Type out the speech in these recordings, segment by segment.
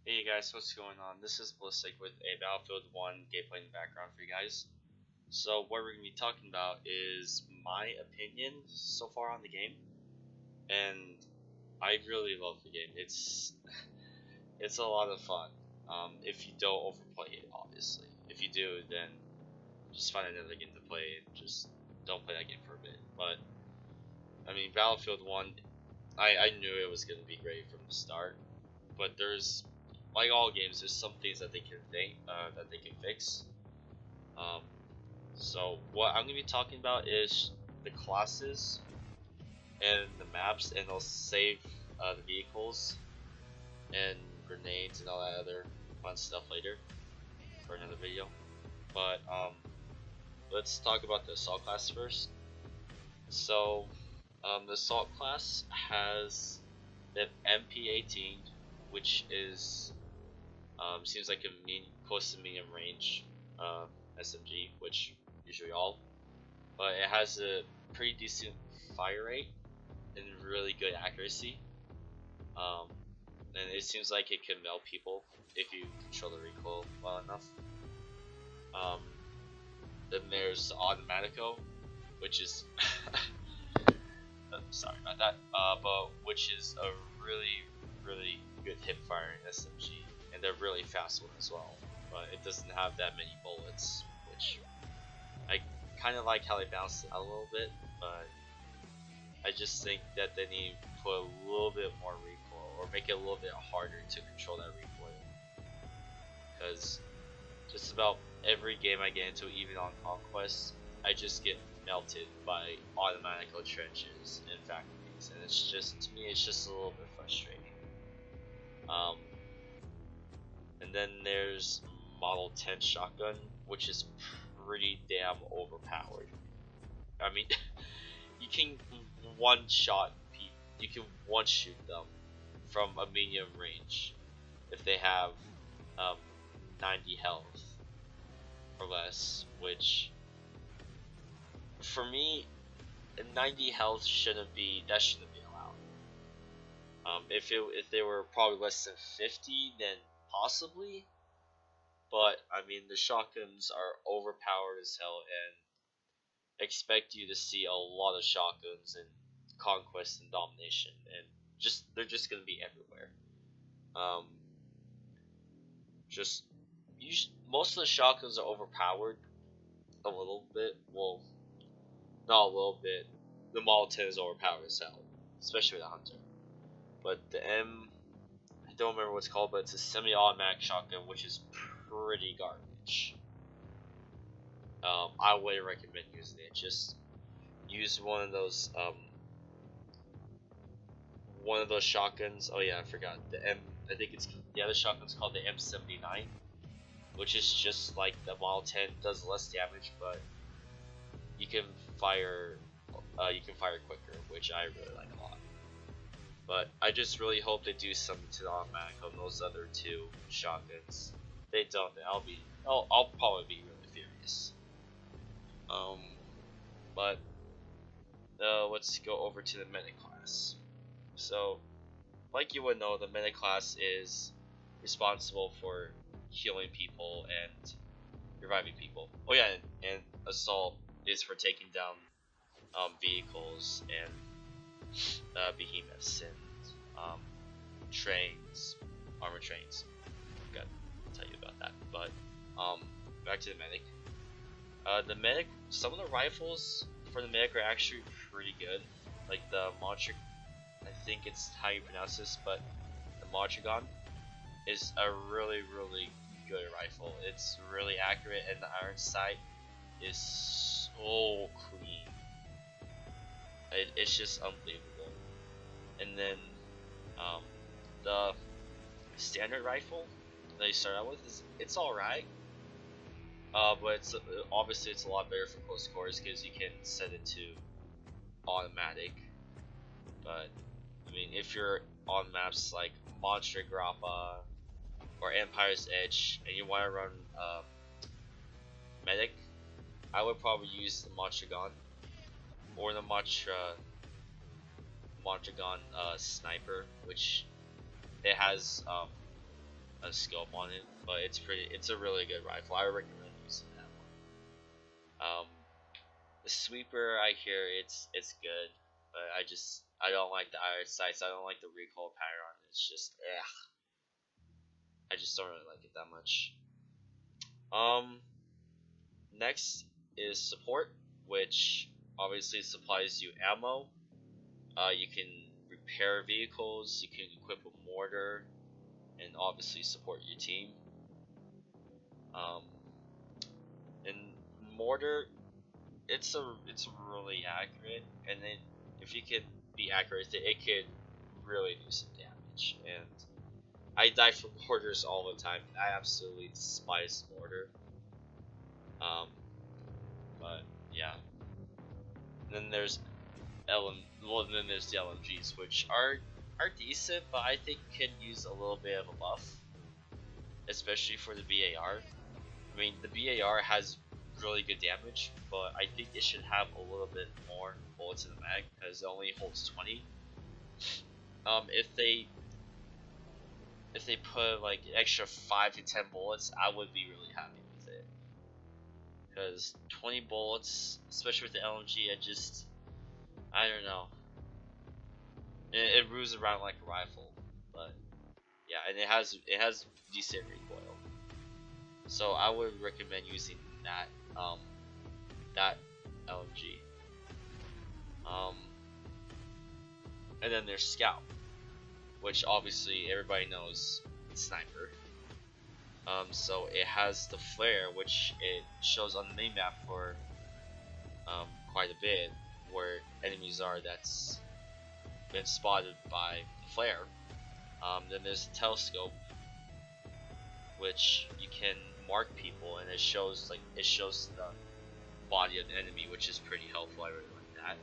Hey guys, what's going on? This is Ballistic with a Battlefield 1 gameplay in the background for you guys. So what we're going to be talking about is my opinion so far on the game, and I really love the game. It's a lot of fun. If you don't overplay it, obviously. If you do, then just find another game to play and just don't play that game for a bit. But I mean, Battlefield 1, I knew it was going to be great from the start, but there's like all games, there's some things that they can fix. Um, so what I'm gonna be talking about is the classes and the maps, and I'll save the vehicles and grenades and all that other fun stuff later for another video. But let's talk about the assault class first. So the assault class has the MP18, which is seems like a close to medium range SMG, which usually all, but it has a pretty decent fire rate and really good accuracy. Um, and it seems like it can melt people if you control the recoil well enough. Um, then there's the Automatico, which is sorry about that, but which is a really good hip firing SMG, and they're really fast one as well. But it doesn't have that many bullets, which I kind of like how they balance it out a little bit, but I just think that they need to put a little bit more recoil or make it a little bit harder to control that recoil. Because just about every game I get into, even on Conquest, I just get melted by Automatico trenches and factories, and it's just, to me, it's just a little bit frustrating. Um, and then there's Model 10 shotgun, which is pretty damn overpowered. I mean, you can one shot you can one shoot them from a medium range if they have um, 90 health or less, which for me 90 health shouldn't be allowed. If they were probably less than 50, then possibly, but I mean the shotguns are overpowered as hell, and expect you to see a lot of shotguns in conquest and domination, and they're just gonna be everywhere. Um, just most of the shotguns are overpowered a little bit. Well, not a little bit. The Model 10 is overpowered as hell, especially with the Hunter. But the I don't remember what it's called, but it's a semi-automatic shotgun, which is pretty garbage. I wouldn't recommend using it. Just use one of those shotguns. Oh yeah, I forgot the M. I think it's the other shotgun's called the M79, which is just like the Model 10, does less damage, but you can fire quicker, which I really like a lot. But I just really hope they do something to the automatic on those other two shotguns. If they don't, then I'll probably be really furious. Um, but let's go over to the medic class. So, like you would know, the medic class is responsible for healing people and reviving people. Oh yeah, and assault is for taking down vehicles and behemoths and um, trains, armored trains. Got to tell you about that. But back to the medic. Some of the rifles for the medic are actually pretty good. Like the Montre, I think it's how you pronounce this, but the Montragon is a really good rifle. It's really accurate, and the iron sight is so clean. It's just unbelievable. And then um, the standard rifle that you start out with it's all right, but it's obviously it's a lot better for close quarters because you can set it to automatic. But I mean, if you're on maps like Monster Grappa or Empire's Edge and you want to run medic, I would probably use the Montragon or the Montragon sniper, which it has a scope on it, but it's a really good rifle. I recommend using that one. The sweeper, I hear it's good, but I don't like the iron sights. I don't like the recoil pattern. It's just I just don't really like it that much. Um, Next is support, which obviously supplies you ammo. You can repair vehicles. You can equip a mortar, and obviously support your team. Um, and mortar, it's really accurate, and then if you can be accurate, it could really do some damage. And I die from mortars all the time. I absolutely despise mortar. Um, but yeah. And then there's then there's the LMGs, which are decent, but I think can use a little bit of a buff, especially for the BAR. I mean, the BAR has really good damage, but I think it should have a little bit more bullets in the mag because it only holds 20. If they put like an extra 5 to 10 bullets, I would be really happy with it. Because 20 bullets, especially with the LMG, I don't know. It moves around like a rifle, but yeah, and it has decent recoil. So I would recommend using that LMG. Um, and then there's Scout, which obviously everybody knows it's sniper. So it has the flare, which it shows on the main map for quite a bit, where enemies are that's been spotted by the flare. Then there's the telescope, which you can mark people, and it shows the body of the enemy, which is pretty helpful. I really like that.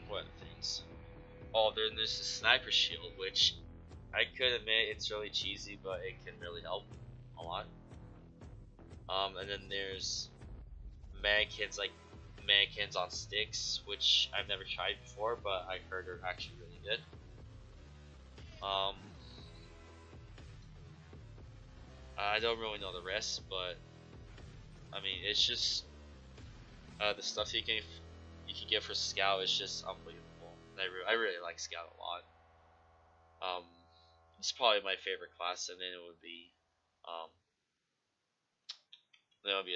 What other things? Oh, then there's the sniper shield, which I could admit it's really cheesy, but it can really help a lot. And then there's mannequins on sticks, which I've never tried before, but I heard are actually really good. I don't really know the rest, but I mean, it's just the stuff you can get for Scout is just unbelievable. I really like Scout a lot. It's probably my favorite class, and then um,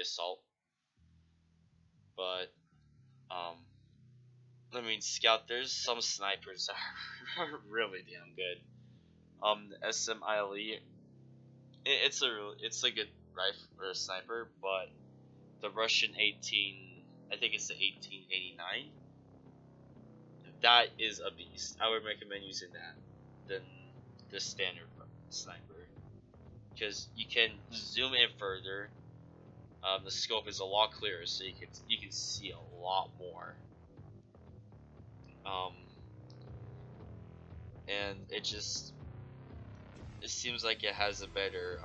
Assault. But I mean, Scout. There's some snipers that are really damn good. The SMILE. It's a good rifle for a sniper, but the Russian 18, I think it's the 1889. That is a beast. I would recommend using that than the standard sniper, because you can zoom in further. The scope is a lot clearer, so you can see a lot more. And it seems like it has a better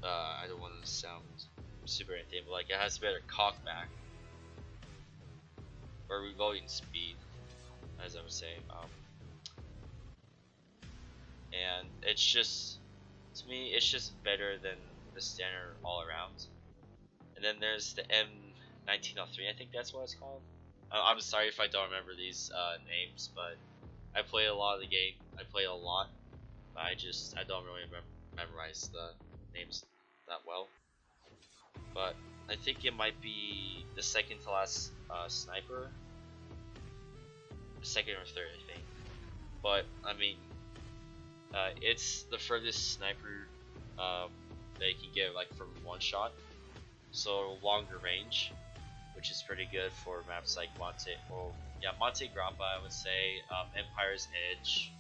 I don't want to sound super anything, but like it has better cockback or reloading speed, as I was saying. And it's just, to me, it's just better than the standard all around. And then there's the M1903, I think that's what it's called. I'm sorry if I don't remember these names, but I play a lot of the game. I play a lot, but I don't really memorize the names that well. But I think it might be the second to last sniper, second or third, I think. But I mean, it's the furthest sniper that you can get like from one shot, so longer range, which is pretty good for maps like Monte Grappa, I would say, Empire's Edge,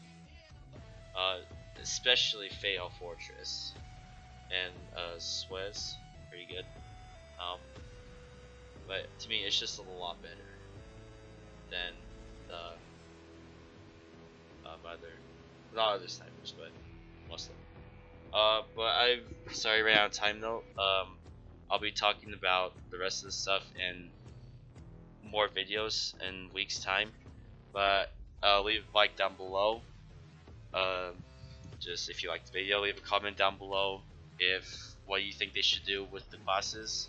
especially Fatal Fortress, and Suez, pretty good. But to me, it's just a lot better than the not other snipers, but most of them. But I'm sorry, ran out of time though. I'll be talking about the rest of the stuff in more videos in weeks time. But leave a like down below. Just if you liked the video, leave a comment down below if what you think they should do with the classes,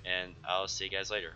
and I'll see you guys later.